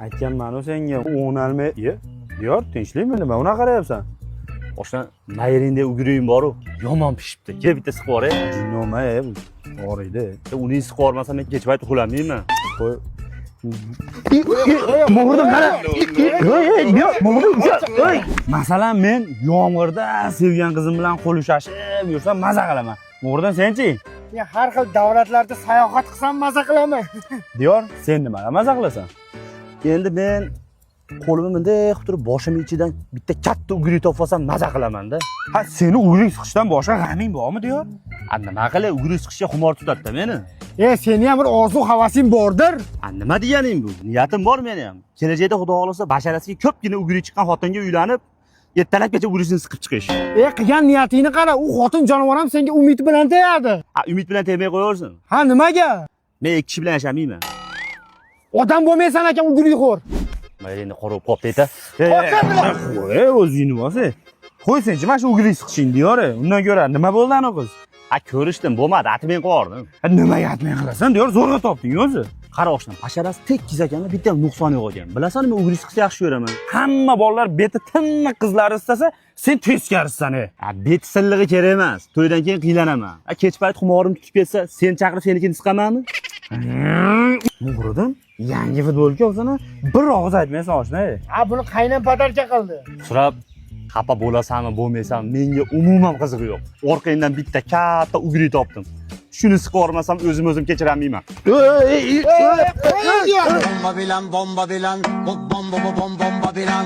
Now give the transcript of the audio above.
Aytganman-ku senga, o'nalmay, diyor, tinchlikmi nima? Unaqa qarayapsan? O'sha mayringda uguring bor-ku, yomon pishibdi. Kel bitta siqib yuboray. Nima bu? Boriydi. Uni siqib yubormasam men kecha payt uxlamayman. Qo'y. Mo'g'irdan qara. Mo'g'irdan. Masalan, men yomg'irda sevgan qizim bilan qo'l ushashib yursam maza qilaman. Mo'g'irdan senchi? Men har xil davlatlarda sayohat qilsam maza qilaman. Diyor, sen nimaga maza qilasan? Endi men qo'limni bunday qilib turib boshim ichidan bitta katta ugri topib olsam maza qilaman-da. Ha, seni ugrik siqishdan boshqa g'aming bormi, diyor? Nima qilay, ugri siqishga xumor tutadi-da meni. Seni ham bir orzu havasing bordir. Nima deganing bu? Niyatim bor meni ham. Kelajakda Xudo xolasa basharasiga ko'pgina ugri chiqqan xotinga uylanib, ertalabgacha ugrisini siqib chiqish. Qilgan niyatingni qara, u xotin jonivor ham senga umid bilan tegadi. Umid bilan tegmay qo'yaversin. Ha, nimaga? Men ikki kishi bilan yashamayman. Odam bo'lmaysan ekan ugrixo'r. Mayli qorib qopdi-da. O'zingni bo'lsa. Qo'y senchi, mana shu ugrik siqishing diyor. Undan ko'ra nima bo'ldi ana qiz? Ko'rishdim, bo'lmadi, atmay qo'yardim. Nimaga aytmay qilasan diyor, zo'rg'a topding o'zi. Qara o'shdan, basharasi tekis ekan, bitta ham nuqsoni yo'q ekan. Bilasanmi, men ugri siqishni yaxshi ko'raman. Hamma bolalar beti tiniq qizlarni istasa, sen teskarisisan. Bet sillig'i kerak emas. To'ydan keyin qiylanaman. Kech payt xumorim tutib ketsa, sen chaqirib senikini siqamanmi? Muhriddin, yangi futbolchi bo'lsana, bir og'iz aytmaysan oshna. Ha, buni qaynam padarcha qildi. Surab, xafa bo'lasanmi, bo'lmaysanmi, menga umuman qizig'i yo'q. Orqangdan bitta katta ugri topdim. Shuni siqib yubormasam o'zim kechirolmayman. Bomba bilan, bomba bilan, bomba bilan.